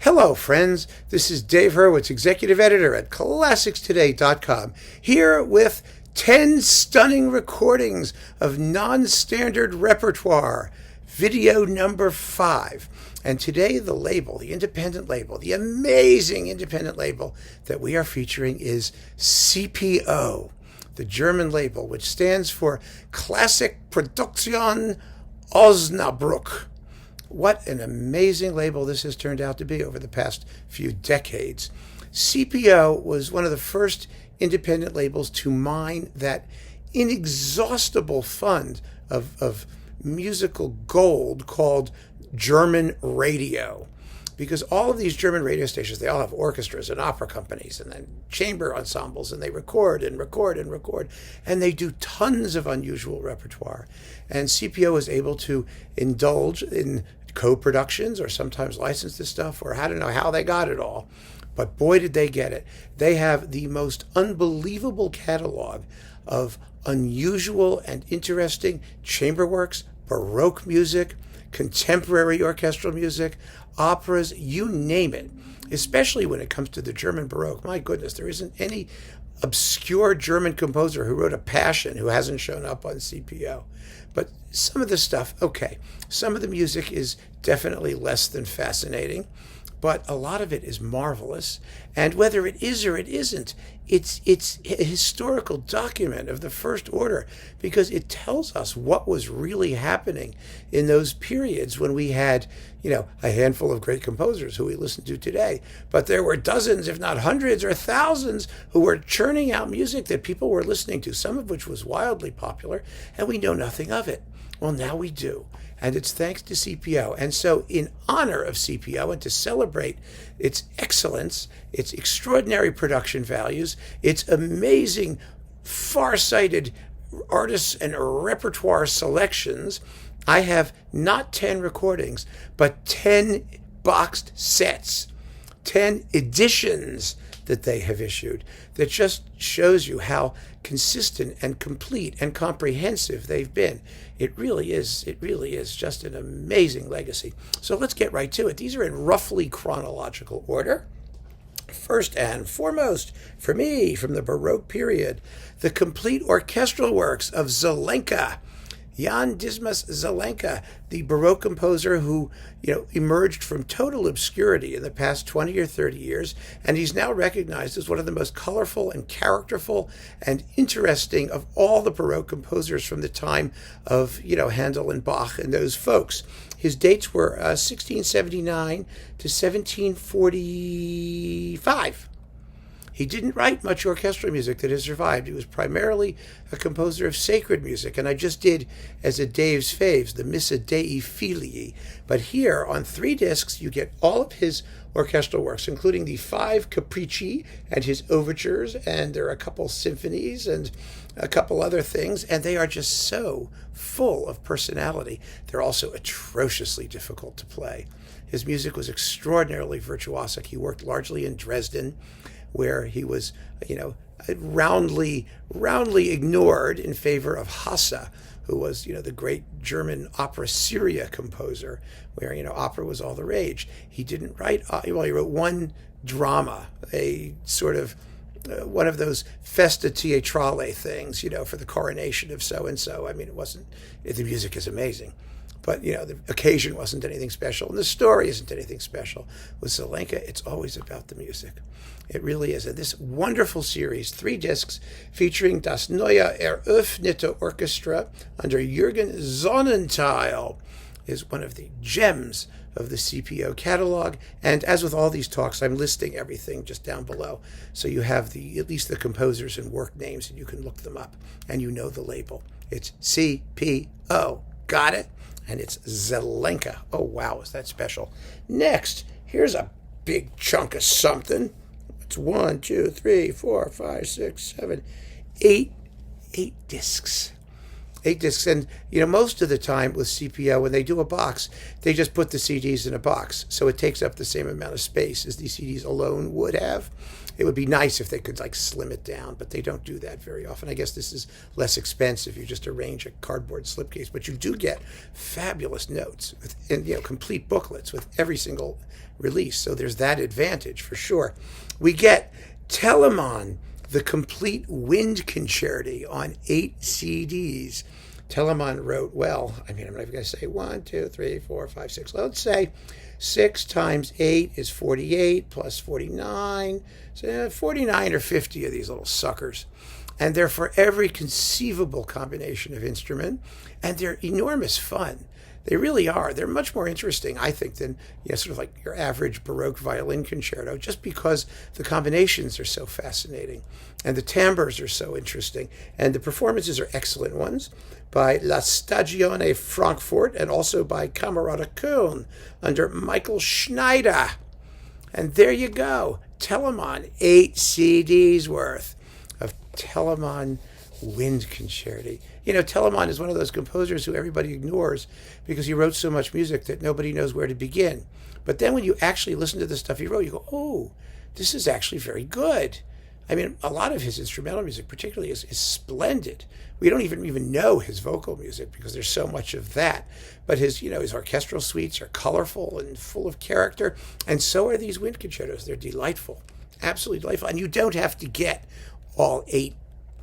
Hello, friends. This is Dave Hurwitz, executive editor at ClassicsToday.com, here with 10 stunning recordings of non-standard repertoire, video number 5. And today the label, the independent label, the amazing independent label that we are featuring is CPO, the German label, which stands for Classic Produktion Osnabrück. What an amazing label this has turned out to be over the past few decades. CPO was one of the first independent labels to mine that inexhaustible fund of musical gold called German radio. Because all of these German radio stations, they all have orchestras and opera companies and then chamber ensembles, and they record and record and record, and they do tons of unusual repertoire. And CPO is able to indulge in co-productions or sometimes license this stuff, or I don't know how they got it all. But boy, did they get it. They have the most unbelievable catalog of unusual and interesting chamber works, Baroque music, contemporary orchestral music, operas, you name it, especially when it comes to the German Baroque. My goodness, there isn't any obscure German composer who wrote a Passion who hasn't shown up on CPO. But some of the stuff, okay, some of the music is definitely less than fascinating, but a lot of it is marvelous. And whether it is or it isn't, it's a historical document of the first order, because it tells us what was really happening in those periods when we had, a handful of great composers who we listen to today. But there were dozens, if not hundreds or thousands, who were churning out music that people were listening to, some of which was wildly popular, and we know nothing of it. Well, now we do. And it's thanks to CPO. And so in honor of CPO and to celebrate its excellence, its extraordinary production values, its amazing, far-sighted artists and repertoire selections, I have not 10 recordings, but 10 boxed sets, 10 editions that they have issued that just shows you how consistent and complete and comprehensive they've been. It really is just an amazing legacy. So let's get right to it. These are in roughly chronological order. First and foremost, for me, from the Baroque period, the complete orchestral works of Zelenka. Jan Dismas Zelenka, the Baroque composer who, emerged from total obscurity in the past 20 or 30 years, and he's now recognized as one of the most colorful and characterful and interesting of all the Baroque composers from the time of, Handel and Bach and those folks. His dates were 1679 to 1745. He didn't write much orchestral music that has survived. He was primarily a composer of sacred music, and I just did, as a Dave's Faves, the Missa Dei Filii. But here, on 3 discs, you get all of his orchestral works, including the 5 Capricci and his overtures, and there are a couple symphonies and a couple other things, and they are just so full of personality. They're also atrociously difficult to play. His music was extraordinarily virtuosic. He worked largely in Dresden, where he was, roundly ignored in favor of Hasse, who was, the great German opera seria composer, where, opera was all the rage. He didn't write, he wrote one drama, a sort of, one of those festa teatrale things, for the coronation of so-and-so. I mean, the music is amazing. But, the occasion wasn't anything special, and the story isn't anything special. With Zelenka, it's always about the music. It really is. And this wonderful series, 3 discs, featuring Das Neue Eröffnete Orchestra under Jürgen Sonnenthal, is one of the gems of the CPO catalog. And as with all these talks, I'm listing everything just down below. So you have at least the composers and work names, and you can look them up, and you know the label. It's CPO. Got it? And it's Zelenka. Oh, wow, is that special. Next, here's a big chunk of something. It's 1, 2, 3, 4, 5, 6, 7, 8 discs. 8 discs. And, most of the time with CPO, when they do a box, they just put the CDs in a box. So it takes up the same amount of space as these CDs alone would have. It would be nice if they could slim it down, but they don't do that very often. I guess this is less expensive. You just arrange a cardboard slipcase, but you do get fabulous notes and complete booklets with every single release. So there's that advantage for sure. We get Telemann, the complete wind concerti on 8 CDs. Telemann wrote, I'm not even going to say 1, 2, 3, 4, 5, 6. Let's say 6 times 8 is 48 plus 49. So 49 or 50 of these little suckers. And they're for every conceivable combination of instrument. And they're enormous fun. They really are. They're much more interesting, I think, than sort of like your average Baroque violin concerto, just because the combinations are so fascinating and the timbres are so interesting. And the performances are excellent ones by La Stagione Frankfurt and also by Camerata Köln under Michael Schneider. And there you go. Telemann, 8 CDs worth of Telemann wind concerti. Telemann is one of those composers who everybody ignores because he wrote so much music that nobody knows where to begin. But then when you actually listen to the stuff he wrote, you go, oh, this is actually very good. I mean, a lot of his instrumental music particularly is splendid. We don't even know his vocal music because there's so much of that. But his orchestral suites are colorful and full of character. And so are these wind concertos. They're delightful, absolutely delightful. And you don't have to get all 8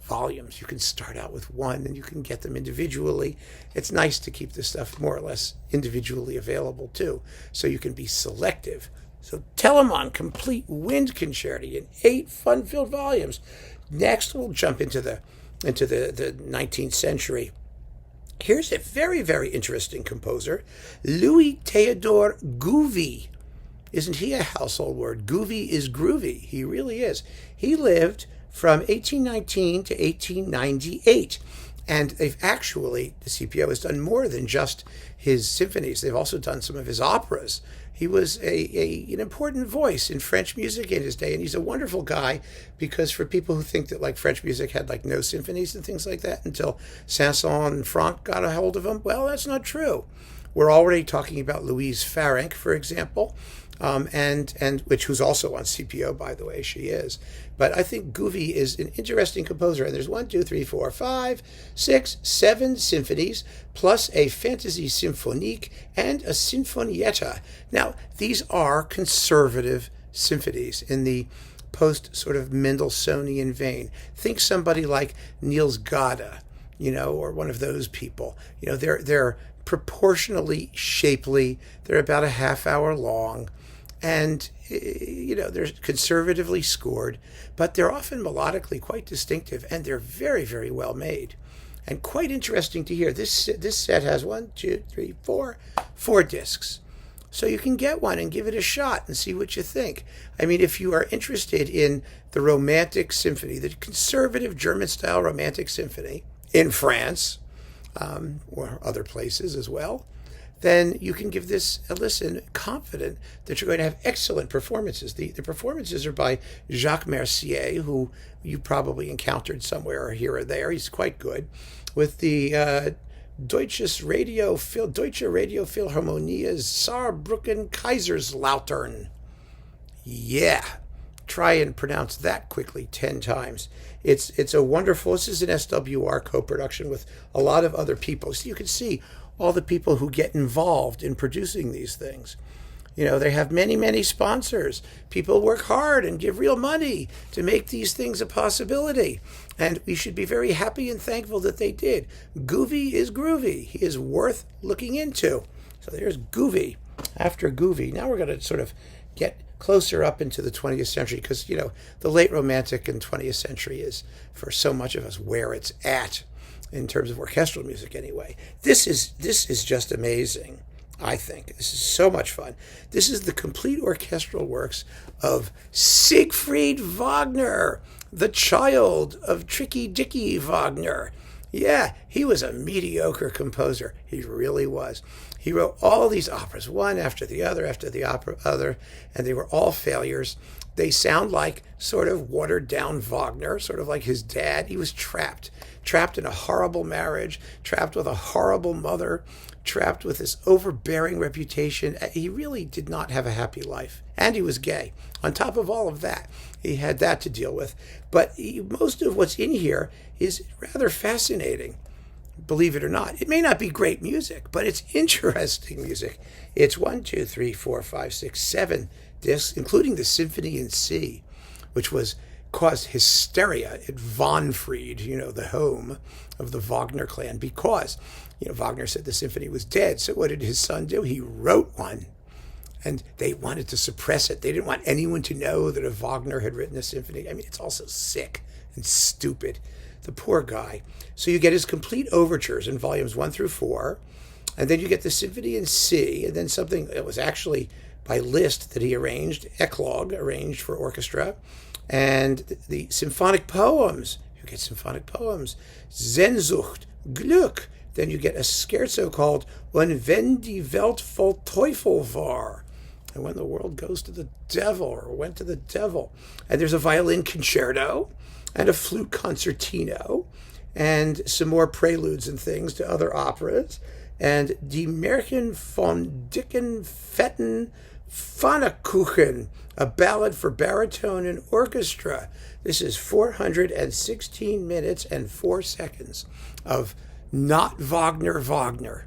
volumes. You can start out with 1 and you can get them individually. It's nice to keep this stuff more or less individually available too, so you can be selective. So Telemann complete wind concerti in 8 fun-filled volumes. Next, we'll jump into the 19th century. Here's a very, very interesting composer, Louis Théodore Gouvy. Isn't he a household word? Gouvy is groovy. He really is. He lived from 1819 to 1898. And they've actually, the CPO has done more than just his symphonies. They've also done some of his operas. He was an important voice in French music in his day, and he's a wonderful guy because for people who think that French music had no symphonies and things like that until Saint-Saëns and Franck got a hold of them, well, that's not true. We're already talking about Louise Farrenc, for example, and who's also on CPO, by the way, she is. But I think Gouvy is an interesting composer, and there's 1, 2, 3, 4, 5, 6, 7 symphonies, plus a fantasy symphonique and a sinfonietta. Now, these are conservative symphonies in the post sort of Mendelssohnian vein. Think somebody like Niels Gade, or one of those people. They're proportionally shapely. They're about a half hour long. And, they're conservatively scored, but they're often melodically quite distinctive, and they're very, very well made. And quite interesting to hear. This set has 1, 2, 3, 4 discs. So you can get one and give it a shot and see what you think. I mean, if you are interested in the Romantic Symphony, the conservative German-style Romantic Symphony in France, or other places as well, then you can give this a listen, confident that you're going to have excellent performances. The performances are by Jacques Mercier, who you probably encountered somewhere here or there. He's quite good. With the Deutsche Radio Philharmonie Saarbrücken Kaiserslautern. Yeah. Try and pronounce that quickly 10 times. It's a wonderful, this is an SWR co-production with a lot of other people. So you can see all the people who get involved in producing these things. They have many, many sponsors. People work hard and give real money to make these things a possibility. And we should be very happy and thankful that they did. Gouvy is groovy. He is worth looking into. So there's Gouvy. After Gouvy, now we're going to sort of get closer up into the 20th century because, the late Romantic and 20th century is, for so much of us, where it's at in terms of orchestral music anyway. This is just amazing, I think. This is so much fun. This is the complete orchestral works of Siegfried Wagner, the child of Tricky Dicky Wagner. Yeah, he was a mediocre composer. He really was. He wrote all these operas, one after the other, and they were all failures. They sound like sort of watered down Wagner, sort of like his dad. He was trapped in a horrible marriage, trapped with a horrible mother, trapped with this overbearing reputation. He really did not have a happy life. And he was gay. On top of all of that, he had that to deal with. But most of what's in here is rather fascinating. Believe it or not. It may not be great music, but it's interesting music. It's 1, 2, 3, 4, 5, 6, 7 discs, including the Symphony in C, which caused hysteria at Wahnfried, the home of the Wagner clan, because, Wagner said the symphony was dead. So what did his son do? He wrote one. And they wanted to suppress it. They didn't want anyone to know that a Wagner had written a symphony. I mean, it's also sick and stupid. The poor guy. So you get his complete overtures in volumes 1 through 4, and then you get the Symphony in C, and then something that was actually by Liszt that he arranged, Eclogue, arranged for orchestra, and the symphonic poems. You get symphonic poems. Sehnsucht, Glück. Then you get a scherzo called Und wenn die Welt voll Teufel war. And when the world goes to the devil, or went to the devil. And there's a violin concerto, and a flute concertino, and some more preludes and things to other operas, and Die Märchen von dicken, fetten Pfannkuchen, a ballad for baritone and orchestra. This is 416 minutes and 4 seconds of not Wagner.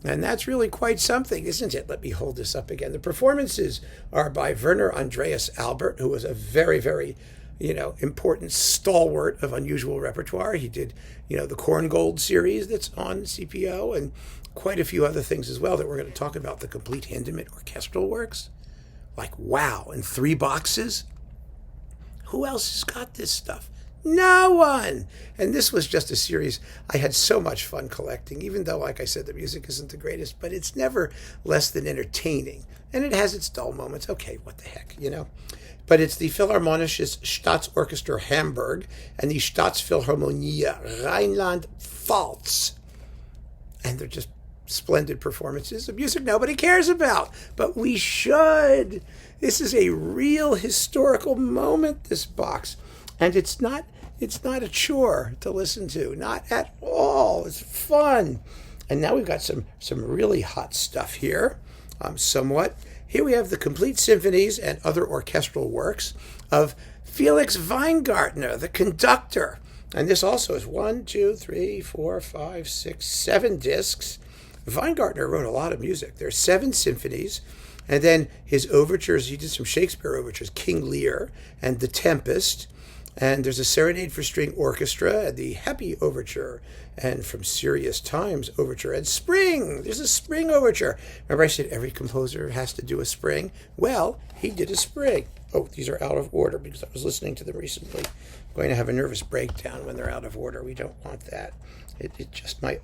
And that's really quite something, isn't it? Let me hold this up again. The performances are by Werner Andreas Albert, who was a very, very important stalwart of unusual repertoire. He did, the Korngold series that's on CPO, and quite a few other things as well that we're going to talk about. The complete Hindemith orchestral works. Like, wow, in 3 boxes? Who else has got this stuff? No one! And this was just a series I had so much fun collecting, even though, like I said, the music isn't the greatest, but it's never less than entertaining. And it has its dull moments. Okay, what the heck, But it's the Philharmonisches Staatsorchester Hamburg and the Staatsphilharmonie Rheinland-Pfalz. And they're just splendid performances of music nobody cares about, but we should. This is a real historical moment, this box. And it's not a chore to listen to, not at all. It's fun. And now we've got some really hot stuff here, somewhat. Here we have the complete symphonies and other orchestral works of Felix Weingartner, the conductor. And this also is 1, 2, 3, 4, 5, 6, 7 discs. Weingartner wrote a lot of music. There's 7 symphonies. And then his overtures, he did some Shakespeare overtures, King Lear and The Tempest. And there's a Serenade for String Orchestra, and the Happy Overture, and From Serious Times Overture, and Spring. There's a Spring Overture. Remember I said every composer has to do a Spring? Well, he did a Spring. Oh, these are out of order because I was listening to them recently. I'm going to have a nervous breakdown when they're out of order. We don't want that. It just my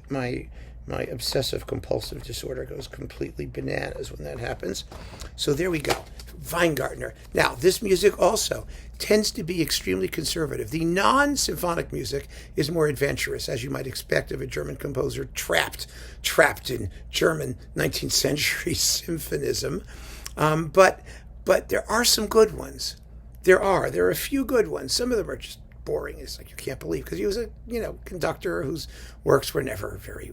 obsessive compulsive disorder goes completely bananas when that happens. So there we go. Weingartner. Now, this music also tends to be extremely conservative. The non-symphonic music is more adventurous, as you might expect of a German composer trapped in German 19th century symphonism. But there are some good ones. There are a few good ones. Some of them are just boring. It's like you can't believe, because he was a conductor whose works were never very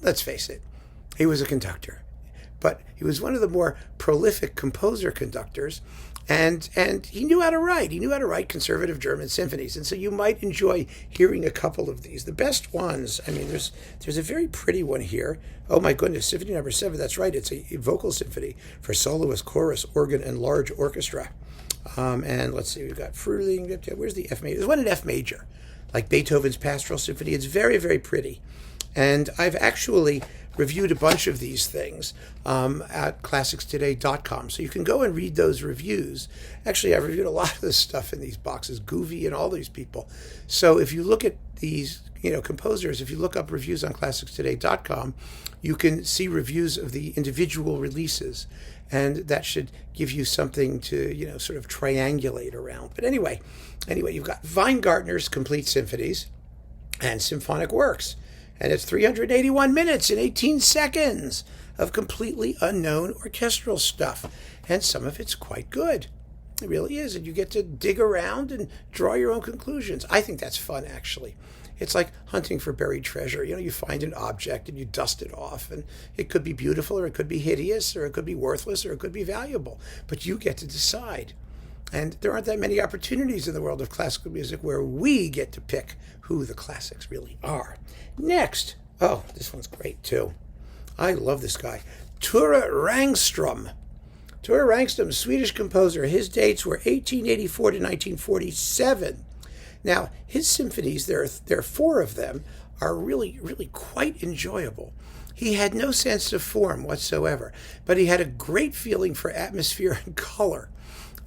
let's face it, he was a conductor, but he was one of the more prolific composer conductors, and he knew how to write. He knew how to write conservative German symphonies, and so you might enjoy hearing a couple of these. The best ones, I mean, there's a very pretty one here. Oh my goodness, Symphony Number 7. That's right, it's a vocal symphony for soloist, chorus, organ, and large orchestra. And let's see, we've got Frühling. Where's the F major? There's one in F major, like Beethoven's Pastoral Symphony. It's very, very pretty. And I've actually reviewed a bunch of these things at classicstoday.com. So you can go and read those reviews. Actually, I've reviewed a lot of this stuff in these boxes, Gouvy and all these people. So if you look at these composers, if you look up reviews on classicstoday.com, you can see reviews of the individual releases. And that should give you something to, sort of triangulate around. But anyway, you've got Weingartner's complete symphonies and symphonic works. And it's 381 minutes and 18 seconds of completely unknown orchestral stuff. And some of it's quite good. It really is. And you get to dig around and draw your own conclusions. I think that's fun, actually. It's like hunting for buried treasure. You find an object and you dust it off. And it could be beautiful, or it could be hideous, or it could be worthless, or it could be valuable. But you get to decide. And there aren't that many opportunities in the world of classical music where we get to pick who the classics really are. Next. Oh, this one's great, too. I love this guy. Tura Ringstrom. Tura Ringstrom, Swedish composer. His dates were 1884 to 1947. Now, his symphonies, there are 4 of them, are really, really quite enjoyable. He had no sense of form whatsoever, but he had a great feeling for atmosphere and color.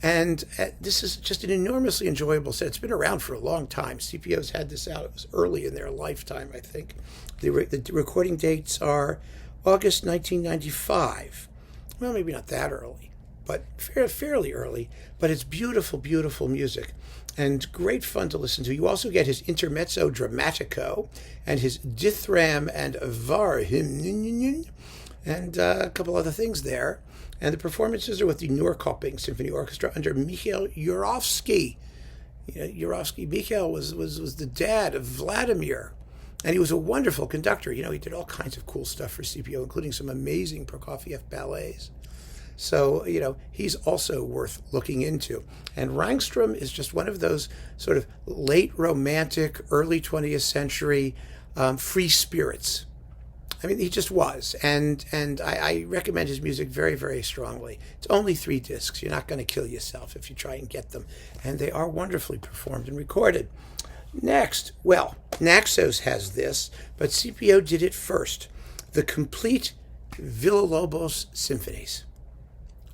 And this is just an enormously enjoyable set. It's been around for a long time. CPO's had this out. It was early in their lifetime, I think. The recording dates are August 1995. Well, maybe not that early, but fairly early. But it's beautiful, beautiful music and great fun to listen to. You also get his Intermezzo Drammatico and his Dithram and Varhymnen and a couple other things there. And the performances are with the Norrköping Symphony Orchestra under Mikhail Jurovsky. Mikhail was the dad of Vladimir. And he was a wonderful conductor. He did all kinds of cool stuff for CPO, including some amazing Prokofiev ballets. So, he's also worth looking into. And Rangström is just one of those sort of late romantic, early 20th century free spirits. I mean, he just was. And I recommend his music very, very strongly. It's only 3 discs. You're not going to kill yourself if you try and get them. And they are wonderfully performed and recorded. Next, well, Naxos has this, but CPO did it first. The complete Villa-Lobos symphonies.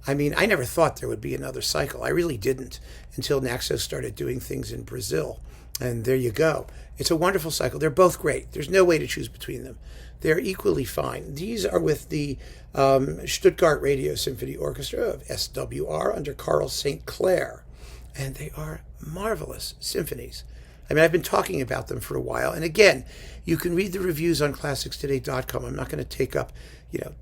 I mean, I never thought there would be another cycle. I really didn't until Naxos started doing things in Brazil. And there you go. It's a wonderful cycle. They're both great. There's no way to choose between them. They're equally fine. These are with the Stuttgart Radio Symphony Orchestra of SWR under Carl St. Clair. And they are marvelous symphonies. I mean, I've been talking about them for a while. And again, you can read the reviews on ClassicsToday.com. I'm not going to take up,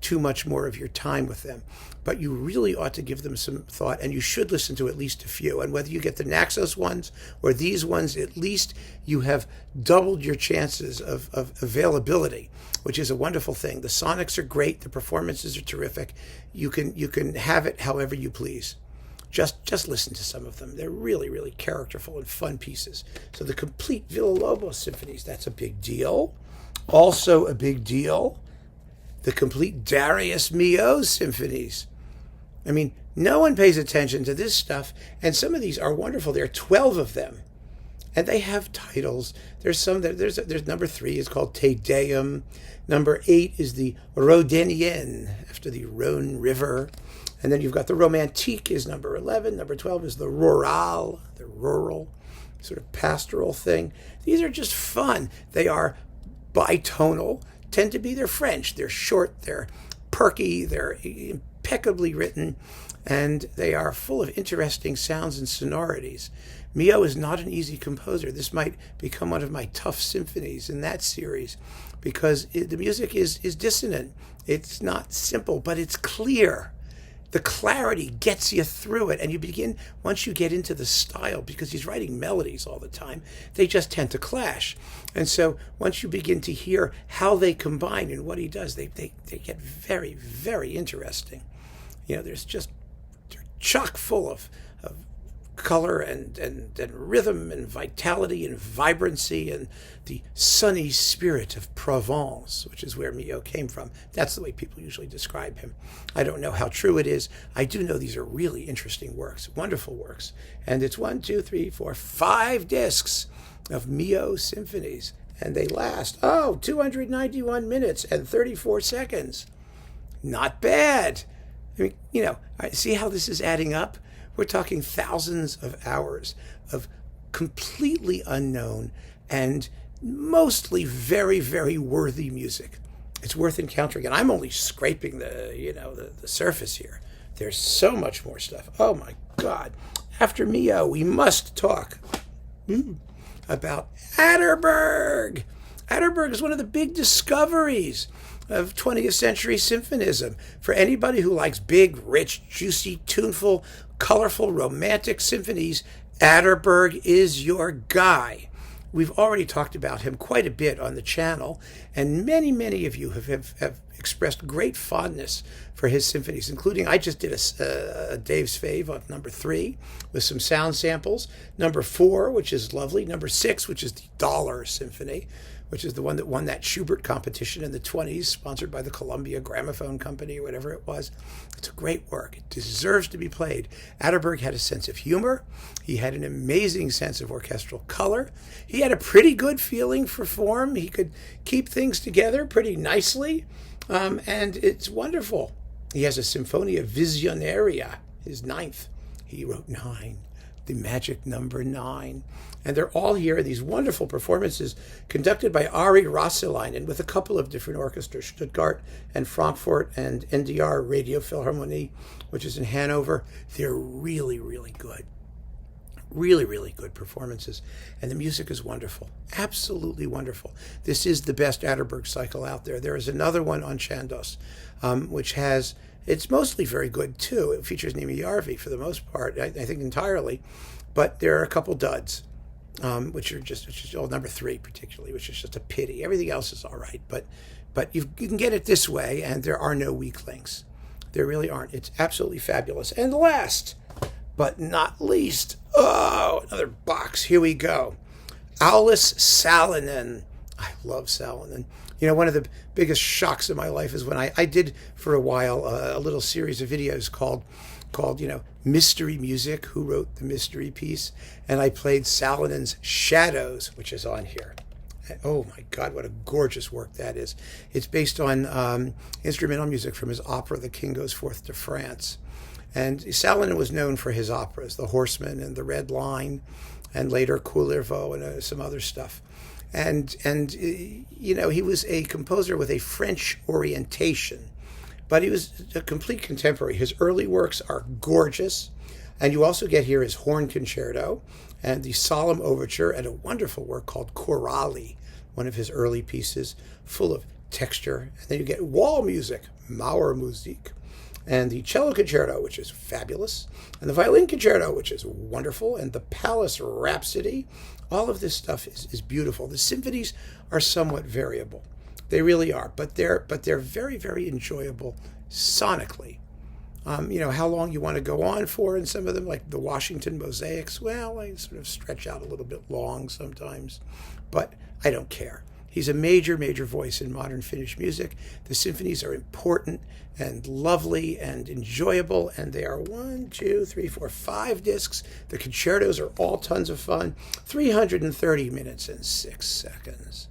too much more of your time with them. But you really ought to give them some thought, and you should listen to at least a few. And whether you get the Naxos ones or these ones, at least you have doubled your chances of availability, which is a wonderful thing. The sonics are great. The performances are terrific. You can have it however you please. Just listen to some of them. They're really, really characterful and fun pieces. So the complete Villa-Lobos symphonies, that's a big deal. Also a big deal, the complete Darius Milhaud symphonies. I mean, no one pays attention to this stuff, and some of these are wonderful. There are 12 of them, and they have titles. There's some that there's number 3 is called Te Deum. Number 8 is the Rhodanienne, after the Rhone River. And then you've got the Romantique is number 11. Number 12 is the Rural, the rural sort of pastoral thing. These are just fun. They are bitonal, they're French. They're short, they're perky, they're impeccably written, and they are full of interesting sounds and sonorities. Milhaud is not an easy composer. This might become one of my tough symphonies in that series because the music is dissonant. It's not simple, but it's clear. The clarity gets you through it, and you begin, once you get into the style, because he's writing melodies all the time, they just tend to clash. And so once you begin to hear how they combine and what he does, they get very, very interesting. They're chock full of color and rhythm and vitality and vibrancy and the sunny spirit of Provence, which is where Milhaud came from. That's the way people usually describe him. I don't know how true it is. I do know these are really interesting works, wonderful works. And it's 5 discs of Milhaud symphonies. And they last, 291 minutes and 34 seconds. Not bad. I mean, see how this is adding up? We're talking thousands of hours of completely unknown and mostly very, very worthy music. It's worth encountering. And I'm only scraping the surface here. There's so much more stuff. Oh, my God. After Milhaud, we must talk about Atterberg. Atterberg is one of the big discoveries of 20th century symphonism. For anybody who likes big, rich, juicy, tuneful, colorful, romantic symphonies, Atterberg is your guy. We've already talked about him quite a bit on the channel, and many of you have expressed great fondness for his symphonies, including I just did a Dave's Fave of number 3 with some sound samples, number 4, which is lovely, number 6, which is the Dollar Symphony, which is the one that won that Schubert competition in the 20s, sponsored by the Columbia Gramophone Company or whatever it was. It's a great work. It deserves to be played. Atterberg had a sense of humor. He had an amazing sense of orchestral color. He had a pretty good feeling for form. He could keep things together pretty nicely, and it's wonderful. He has a Symphonia Visionaria, his 9th. He wrote 9. The magic number 9. And they're all here, these wonderful performances conducted by Ari Rosselainen with a couple of different orchestras, Stuttgart and Frankfurt and NDR Radio Philharmonie, which is in Hanover. They're really good. Really good performances. And the music is wonderful. Absolutely wonderful. This is the best Atterberg cycle out there. There is another one on Chandos, which has... It's mostly very good, too. It features Nimi Järvi for the most part, I think entirely. But there are a couple duds, which is number 3 particularly, which is just a pity. Everything else is all right. But you can get it this way, and there are no weak links. There really aren't. It's absolutely fabulous. And last but not least, another box. Here we go. Aulis Sallinen. I love Sallinen. You know, one of the biggest shocks of my life is when I did for a while a little series of videos called Mystery Music, who wrote the mystery piece, and I played Sallinen's Shadows, which is on here. And, oh my God, what a gorgeous work that is. It's based on instrumental music from his opera, The King Goes Forth to France. And Sallinen was known for his operas, The Horseman and The Red Line, and later Coulervaux and some other stuff. And you know, he was a composer with a French orientation, but he was a complete contemporary. His early works are gorgeous, and you also get here his horn concerto and the solemn overture and a wonderful work called Chorali, one of his early pieces, full of texture. And then you get wall music, Mauermusik, and the cello concerto, which is fabulous, and the violin concerto, which is wonderful, and the Palace Rhapsody. All of this stuff is beautiful. The symphonies are somewhat variable. They really are, but they're very enjoyable sonically. You know, how long you want to go on for in some of them, like the Washington Mosaics, well, I sort of stretch out a little bit long sometimes, but I don't care. He's a major voice in modern Finnish music. The symphonies are important and lovely and enjoyable, and they are 1, 2, 3, 4, 5 discs. The concertos are all tons of fun. 330 minutes and 6 seconds.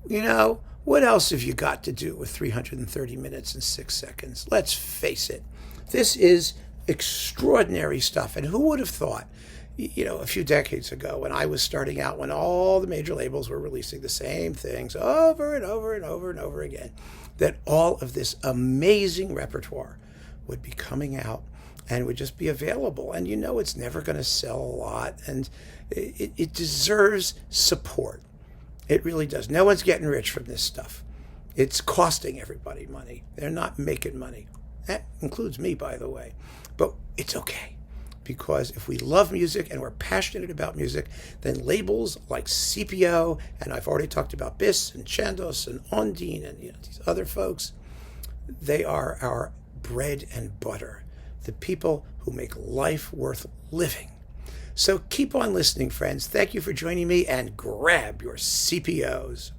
You know, what else have you got to do with 330 minutes and 6 seconds? Let's face it. This is extraordinary stuff, and who would have thought, you know, a few decades ago when I was starting out, when all the major labels were releasing the same things over and over again, that all of this amazing repertoire would be coming out and would just be available. And you know, it's never going to sell a lot, and it deserves support. It really does. No one's getting rich from this stuff. It's costing everybody money. They're not making money. That includes me, by the way. But it's okay. Because if we love music and we're passionate about music, then labels like CPO, and I've already talked about BIS and Chandos and Ondine and these other folks, they are our bread and butter, the people who make life worth living. So keep on listening, friends. Thank you for joining me, and grab your CPOs.